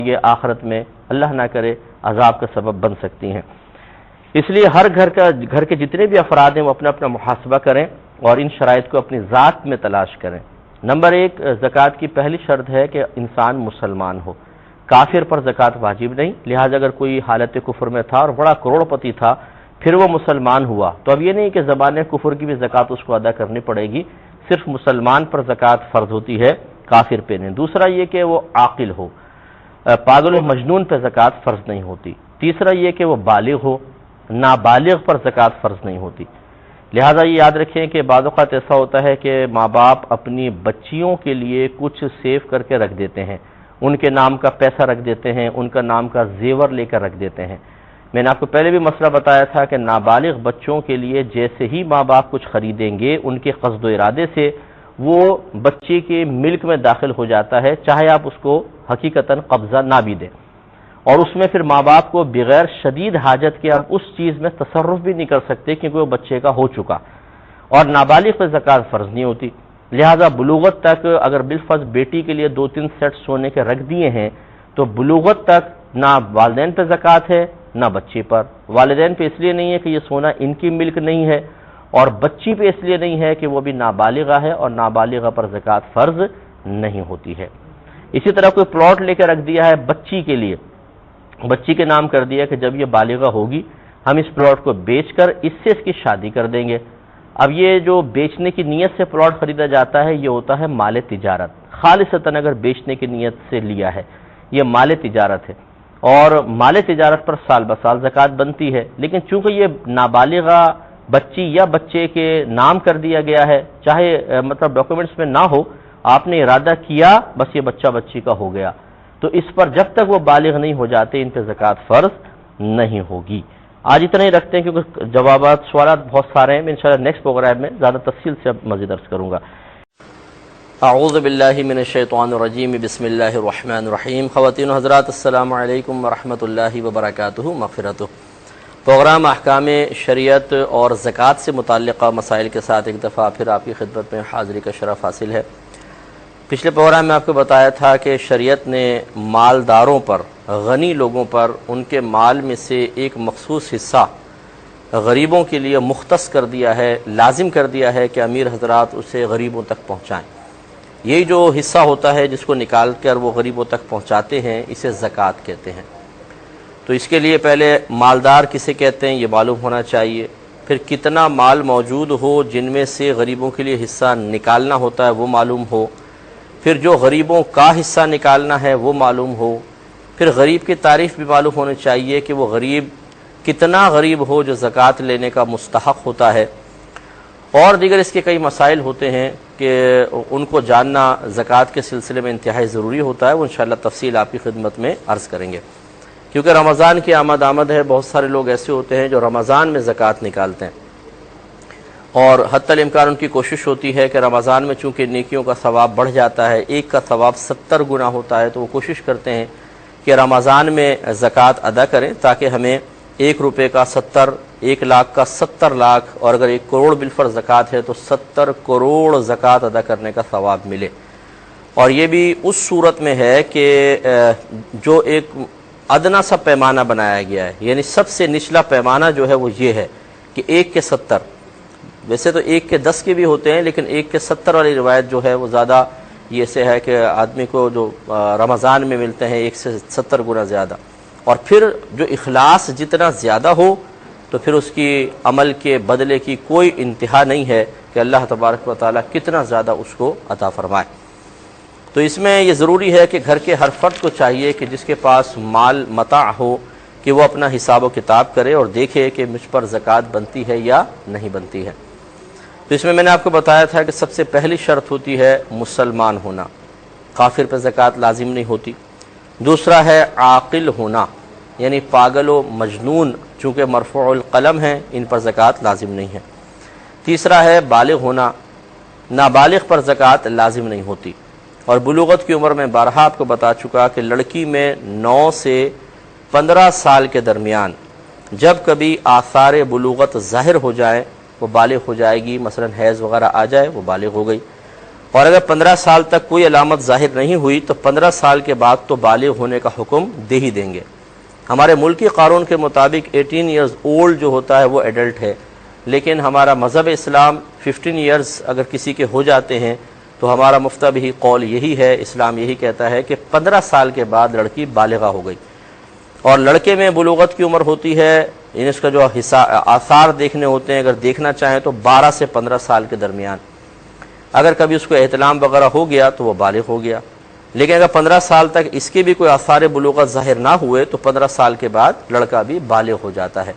یہ آخرت میں اللہ نہ کرے عذاب کا سبب بن سکتی ہیں۔ اس لیے ہر گھر کے جتنے بھی افراد ہیں وہ اپنا اپنا محاسبہ کریں اور ان شرائط کو اپنی ذات میں تلاش کریں۔ نمبر 1، زکوٰۃ کی پہلی شرط ہے کہ انسان مسلمان ہو۔ کافر پر زکوٰۃ واجب نہیں، لہٰذا اگر کوئی حالت کفر میں تھا اور بڑا کروڑ پتی تھا پھر وہ مسلمان ہوا تو اب یہ نہیں کہ زبان کفر کی بھی زکوٰۃ اس کو ادا کرنی پڑے گی، صرف مسلمان پر زکوٰۃ فرض ہوتی ہے، کافر پہ نہیں۔ دوسرا یہ کہ وہ عاقل ہو، پاگل و مجنون پہ زکوٰۃ فرض نہیں ہوتی۔ تیسرا یہ کہ وہ بالغ ہو، نابالغ پر زکوٰۃ فرض نہیں ہوتی۔ لہٰذا یہ یاد رکھیں کہ بعض اوقات ایسا ہوتا ہے کہ ماں باپ اپنی بچیوں کے لیے کچھ سیو کر کے رکھ دیتے ہیں، ان کے نام کا پیسہ رکھ دیتے ہیں، ان کا نام کا زیور لے کر رکھ دیتے ہیں۔ میں نے آپ کو پہلے بھی مسئلہ بتایا تھا کہ نابالغ بچوں کے لیے جیسے ہی ماں باپ کچھ خریدیں گے ان کے قصد و ارادے سے وہ بچے کے ملک میں داخل ہو جاتا ہے، چاہے آپ اس کو حقیقتاً قبضہ نہ بھی دیں، اور اس میں پھر ماں باپ کو بغیر شدید حاجت کے آپ اس چیز میں تصرف بھی نہیں کر سکتے کیونکہ وہ بچے کا ہو چکا، اور نابالغ پہ زکوٰۃ فرض نہیں ہوتی۔ لہٰذا بلوغت تک اگر بالفرض بیٹی کے لیے 2-3 سیٹ سونے کے رکھ دیے ہیں تو بلوغت تک نہ والدین پہ زکوٰۃ ہے نہ بچے پر۔ والدین پہ اس لیے نہیں ہے کہ یہ سونا ان کی ملک نہیں ہے، اور بچی پہ اس لیے نہیں ہے کہ وہ بھی نابالغہ ہے اور نابالغہ پر زکوٰۃ فرض نہیں ہوتی ہے۔ اسی طرح کوئی پلاٹ لے کے رکھ دیا ہے بچی کے لیے، بچی کے نام کر دیا کہ جب یہ بالغہ ہوگی ہم اس پلاٹ کو بیچ کر اس سے اس کی شادی کر دیں گے۔ اب یہ جو بیچنے کی نیت سے پلاٹ خریدا جاتا ہے یہ ہوتا ہے مال تجارت، خالصتاً اگر بیچنے کی نیت سے لیا ہے یہ مال تجارت ہے، اور مال تجارت پر سال بسال زکوٰۃ بنتی ہے، لیکن چونکہ یہ نابالغہ بچی یا بچے کے نام کر دیا گیا ہے، چاہے مطلب ڈاکومنٹس میں نہ ہو، آپ نے ارادہ کیا بس یہ بچہ بچی کا ہو گیا، تو اس پر جب تک وہ بالغ نہیں ہو جاتے ان پہ زکوٰۃ فرض نہیں ہوگی۔ آج اتنا ہی رکھتے ہیں کیونکہ جوابات سوالات بہت سارے ہیں، میں انشاءاللہ نیکسٹ پروگرام میں زیادہ تفصیل سے مزید عرض کروں گا۔ اعوذ باللہ من الشیطان الرجیم، بسم اللہ الرحمن الرحیم۔ خواتین و حضرات السلام علیکم ورحمۃ اللہ وبرکاتہ، مغفرتہ۔ پروگرام احکام شریعت اور زکوٰۃ سے متعلقہ مسائل کے ساتھ ایک دفعہ پھر آپ کی خدمت میں حاضری کا شرف حاصل ہے۔ پچھلے پروگرام میں آپ کو بتایا تھا کہ شریعت نے مالداروں پر، غنی لوگوں پر ان کے مال میں سے ایک مخصوص حصہ غریبوں کے لیے مختص کر دیا ہے، لازم کر دیا ہے کہ امیر حضرات اسے غریبوں تک پہنچائیں۔ یہی جو حصہ ہوتا ہے جس کو نکال کر وہ غریبوں تک پہنچاتے ہیں اسے زکوٰۃ کہتے ہیں۔ تو اس کے لیے پہلے مالدار کسے کہتے ہیں یہ معلوم ہونا چاہیے، پھر کتنا مال موجود ہو جن میں سے غریبوں کے لیے حصہ نکالنا ہوتا ہے وہ معلوم ہو، پھر جو غریبوں کا حصہ نکالنا ہے وہ معلوم ہو، پھر غریب کی تعریف بھی معلوم ہونی چاہیے کہ وہ غریب کتنا غریب ہو جو زکوٰۃ لینے کا مستحق ہوتا ہے، اور دیگر اس کے کئی مسائل ہوتے ہیں کہ ان کو جاننا زکوٰۃ کے سلسلے میں انتہائی ضروری ہوتا ہے، وہ انشاءاللہ تفصیل آپ کی خدمت میں عرض کریں گے۔ کیونکہ رمضان کی آمد ہے، بہت سارے لوگ ایسے ہوتے ہیں جو رمضان میں زکوٰۃ نکالتے ہیں، اور حتی الامکان ان کی کوشش ہوتی ہے کہ رمضان میں چونکہ نیکیوں کا ثواب بڑھ جاتا ہے، ایک کا ثواب 70 گنا ہوتا ہے، تو وہ کوشش کرتے ہیں کہ رمضان میں زکوٰۃ ادا کریں تاکہ ہمیں 1 روپے کا 70، 1 لاکھ کا 70 لاکھ، اور اگر 1 کروڑ بالفرض زکوٰۃ ہے تو 70 کروڑ زکوٰۃ ادا کرنے کا ثواب ملے۔ اور یہ بھی اس صورت میں ہے کہ جو ایک ادنا سا پیمانہ بنایا گیا ہے، یعنی سب سے نچلا پیمانہ جو ہے وہ یہ ہے کہ 1 کے 70، ویسے تو 1 کے 10 کے بھی ہوتے ہیں لیکن 1 کے 70 والی روایت جو ہے وہ زیادہ یہ سے ہے کہ آدمی کو جو رمضان میں ملتے ہیں 1 سے 70 گنا زیادہ، اور پھر جو اخلاص جتنا زیادہ ہو تو پھر اس کی عمل کے بدلے کی کوئی انتہا نہیں ہے کہ اللہ تبارک و تعالیٰ کتنا زیادہ اس کو عطا فرمائے۔ تو اس میں یہ ضروری ہے کہ گھر کے ہر فرد کو چاہیے کہ جس کے پاس مال متاع ہو کہ وہ اپنا حساب و کتاب کرے اور دیکھے کہ مجھ پر زکوٰۃ بنتی ہے یا نہیں بنتی ہے۔ تو اس میں نے آپ کو بتایا تھا کہ سب سے پہلی شرط ہوتی ہے مسلمان ہونا، کافر پر زکوٰۃ لازم نہیں ہوتی۔ دوسرا ہے عاقل ہونا، یعنی پاگل و مجنون چونکہ مرفوع القلم ہیں ان پر زکوٰۃ لازم نہیں ہے۔ تیسرا ہے بالغ ہونا، نابالغ پر زکوٰۃ لازم نہیں ہوتی، اور بلوغت کی عمر میں بارہا آپ کو بتا چکا کہ لڑکی میں 9 سے 15 سال کے درمیان جب کبھی آثار بلوغت ظاہر ہو جائیں وہ بالغ ہو جائے گی، مثلا حیض وغیرہ آ جائے وہ بالغ ہو گئی، اور اگر 15 سال تک کوئی علامت ظاہر نہیں ہوئی تو 15 سال کے بعد تو بالغ ہونے کا حکم دے ہی دیں گے۔ ہمارے ملکی قانون کے مطابق 18 ایئرز اولڈ جو ہوتا ہے وہ ایڈلٹ ہے، لیکن ہمارا مذہب اسلام 15 ایئرز اگر کسی کے ہو جاتے ہیں تو ہمارا مفتہ بھی قول یہی ہے، اسلام یہی کہتا ہے کہ 15 سال کے بعد لڑکی بالغہ ہو گئی۔ اور لڑکے میں بلوغت کی عمر ہوتی ہے، اس کا جو آثار دیکھنے ہوتے ہیں اگر دیکھنا چاہیں تو 12 سے 15 سال کے درمیان، اگر کبھی اس کو احتلام وغیرہ ہو گیا تو وہ بالغ ہو گیا، لیکن اگر 15 سال تک اس کے بھی کوئی آثار بلوغت ظاہر نہ ہوئے تو 15 سال کے بعد لڑکا بھی بالغ ہو جاتا ہے۔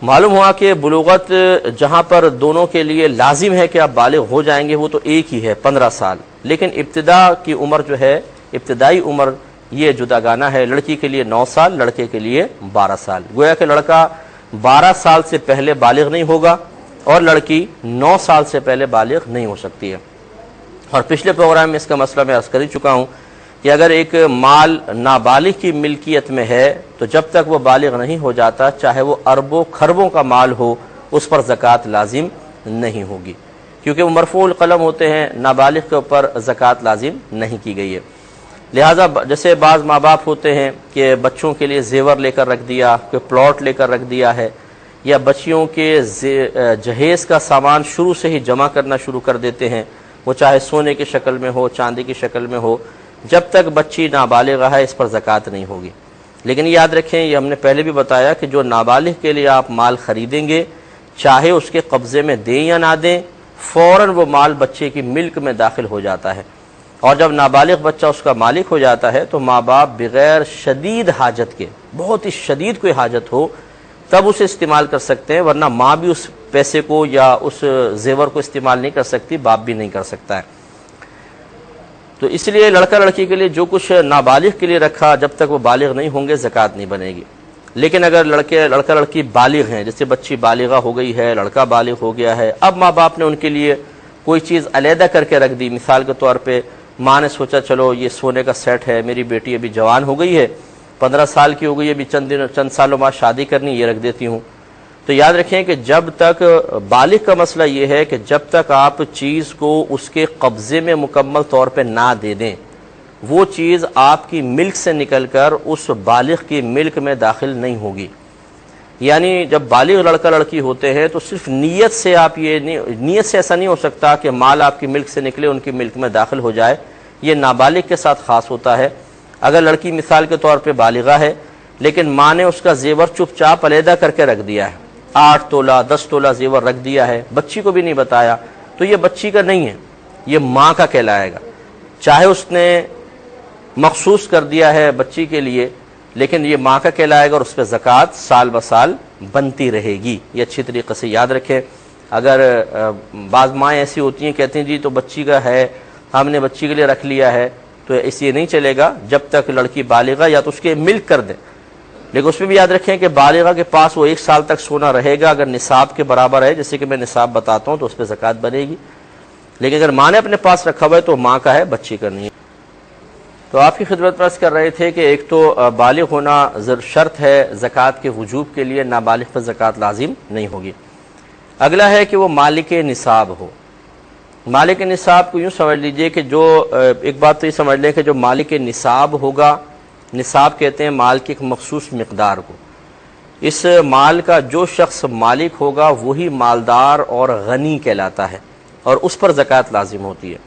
معلوم ہوا کہ بلوغت جہاں پر دونوں کے لیے لازم ہے کہ آپ بالغ ہو جائیں گے وہ تو ایک ہی ہے 15 سال، لیکن ابتدا کی عمر جو ہے، ابتدائی عمر یہ جداگانہ ہے، لڑکی کے لیے 9 سال، لڑکے کے لیے 12 سال۔ گویا کہ لڑکا 12 سال سے پہلے بالغ نہیں ہوگا اور لڑکی 9 سال سے پہلے بالغ نہیں ہو سکتی ہے۔ اور پچھلے پروگرام میں اس کا مسئلہ میں عرض کر ہی چکا ہوں کہ اگر ایک مال نابالغ کی ملکیت میں ہے تو جب تک وہ بالغ نہیں ہو جاتا، چاہے وہ اربوں خربوں کا مال ہو، اس پر زکوٰۃ لازم نہیں ہوگی، کیونکہ وہ مرفوع القلم ہوتے ہیں، نابالغ کے اوپر زکوٰۃ لازم نہیں کی گئی ہے۔ لہٰذا جیسے بعض ماں باپ ہوتے ہیں کہ بچوں کے لیے زیور لے کر رکھ دیا، کوئی پلاٹ لے کر رکھ دیا ہے، یا بچیوں کے جہیز کا سامان شروع سے ہی جمع کرنا شروع کر دیتے ہیں، وہ چاہے سونے کی شکل میں ہو، چاندی کی شکل میں ہو، جب تک بچی نابالغ ہے اس پر زکوٰۃ نہیں ہوگی۔ لیکن یاد رکھیں، یہ ہم نے پہلے بھی بتایا کہ جو نابالغ کے لیے آپ مال خریدیں گے، چاہے اس کے قبضے میں دیں یا نہ دیں، فوراً وہ مال بچے کی ملک میں داخل ہو جاتا ہے، اور جب نابالغ بچہ اس کا مالک ہو جاتا ہے تو ماں باپ بغیر شدید حاجت کے، بہت ہی شدید کوئی حاجت ہو تب اسے استعمال کر سکتے ہیں، ورنہ ماں بھی اس پیسے کو یا اس زیور کو استعمال نہیں کر سکتی، باپ بھی نہیں کر سکتا ہے۔ تو اس لیے لڑکا لڑکی کے لیے جو کچھ نابالغ کے لیے رکھا، جب تک وہ بالغ نہیں ہوں گے زکوٰۃ نہیں بنے گی۔ لیکن اگر لڑکا لڑکی بالغ ہیں، جیسے بچی بالغہ ہو گئی ہے، لڑکا بالغ ہو گیا ہے، اب ماں باپ نے ان کے لیے کوئی چیز علیحدہ کر کے رکھ دی، مثال کے طور پہ ماں نے سوچا چلو یہ سونے کا سیٹ ہے، میری بیٹی ابھی جوان ہو گئی ہے، 15 سال کی ہو گئی ہے، ابھی چند سالوں بعد شادی کرنی، یہ رکھ دیتی ہوں۔ تو یاد رکھیں کہ جب تک بالغ کا مسئلہ یہ ہے کہ جب تک آپ چیز کو اس کے قبضے میں مکمل طور پہ نہ دے دیں، وہ چیز آپ کی ملک سے نکل کر اس بالغ کی ملک میں داخل نہیں ہوگی۔ یعنی جب بالغ لڑکا لڑکی ہوتے ہیں تو صرف نیت سے آپ نیت سے ایسا نہیں ہو سکتا کہ مال آپ کی ملک سے نکلے ان کی ملک میں داخل ہو جائے، یہ نابالغ کے ساتھ خاص ہوتا ہے۔ اگر لڑکی مثال کے طور پہ بالغہ ہے لیکن ماں نے اس کا زیور چپ چاپ علیحدہ کر کے رکھ دیا ہے، 8 تولہ 10 تولہ زیور رکھ دیا ہے، بچی کو بھی نہیں بتایا، تو یہ بچی کا نہیں ہے، یہ ماں کا کہلائے گا، چاہے اس نے مخصوص کر دیا ہے بچی کے لیے، لیکن یہ ماں کا کہلائے گا اور اس پہ زکوٰۃ سال بسال بنتی رہے گی۔ یہ اچھی طریقے سے یاد رکھیں۔ اگر بعض مائیں ایسی ہوتی ہیں کہتی ہیں جی تو بچی کا ہے، ہم نے بچی کے لیے رکھ لیا ہے، تو اس یہ نہیں چلے گا جب تک لڑکی بالغہ یا تو اس کے ملک کر دیں، لیکن اس میں بھی یاد رکھیں کہ بالغہ کے پاس وہ 1 سال تک سونا رہے گا، اگر نصاب کے برابر ہے، جیسے کہ میں نصاب بتاتا ہوں تو اس پہ زکوٰۃ بنے گی، لیکن اگر ماں نے اپنے پاس رکھا ہوا ہے تو ماں کا ہے، بچی کا نہیں ہے۔ تو آپ کی خدمت پرس کر رہے تھے کہ ایک تو بالغ ہونا شرط ہے زکوٰۃ کے وجوب کے لیے، نابالغ پر زکوٰۃ لازم نہیں ہوگی۔ اگلا ہے کہ وہ مالک نصاب ہو۔ مالک نصاب کو یوں سمجھ لیجئے کہ جو ایک بات تو یہ سمجھ لیں کہ جو مالک نصاب ہوگا، نصاب کہتے ہیں مال کی ایک مخصوص مقدار کو، اس مال کا جو شخص مالک ہوگا وہی مالدار اور غنی کہلاتا ہے اور اس پر زکوٰۃ لازم ہوتی ہے۔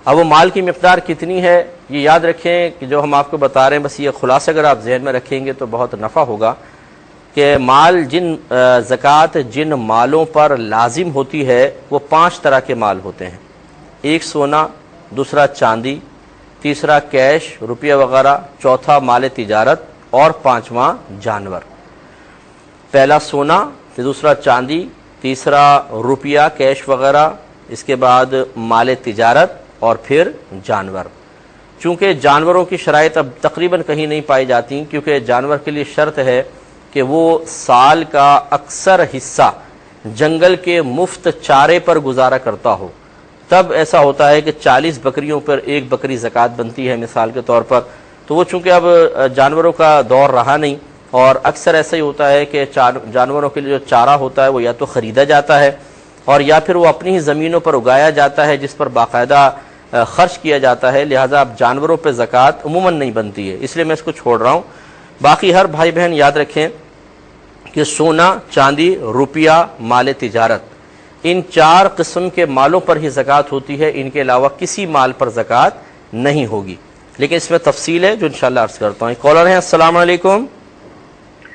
اب وہ مال کی مقدار کتنی ہے یہ یاد رکھیں کہ جو ہم آپ کو بتا رہے ہیں، بس یہ خلاصہ اگر آپ ذہن میں رکھیں گے تو بہت نفع ہوگا کہ مال زکوٰۃ جن مالوں پر لازم ہوتی ہے وہ 5 طرح کے مال ہوتے ہیں، ایک سونا، دوسرا چاندی، تیسرا کیش روپیہ وغیرہ، چوتھا مال تجارت اور 5واں جانور۔ پہلا سونا، پھر دوسرا چاندی، تیسرا روپیہ کیش وغیرہ، اس کے بعد مال تجارت اور پھر جانور۔ چونکہ جانوروں کی شرائط اب تقریباً کہیں نہیں پائی جاتی، کیونکہ جانور کے لیے شرط ہے کہ وہ سال کا اکثر حصہ جنگل کے مفت چارے پر گزارا کرتا ہو، تب ایسا ہوتا ہے کہ 40 بکریوں پر 1 بکری زکوٰۃ بنتی ہے مثال کے طور پر۔ تو وہ چونکہ اب جانوروں کا دور رہا نہیں، اور اکثر ایسا ہی ہوتا ہے کہ جانوروں کے لیے جو چارہ ہوتا ہے وہ یا تو خریدا جاتا ہے اور یا پھر وہ اپنی ہی زمینوں پر اگایا جاتا ہے جس پر باقاعدہ خرچ کیا جاتا ہے، لہٰذا اب جانوروں پہ زکوٰۃ عموماً نہیں بنتی ہے، اس لیے میں اس کو چھوڑ رہا ہوں۔ باقی ہر بھائی بہن یاد رکھیں کہ سونا، چاندی، روپیہ، مال تجارت، ان 4 قسم کے مالوں پر ہی زکوٰۃ ہوتی ہے، ان کے علاوہ کسی مال پر زکوٰۃ نہیں ہوگی، لیکن اس میں تفصیل ہے جو انشاءاللہ عرض کرتا ہوں۔ کالر ہیں، السلام علیکم۔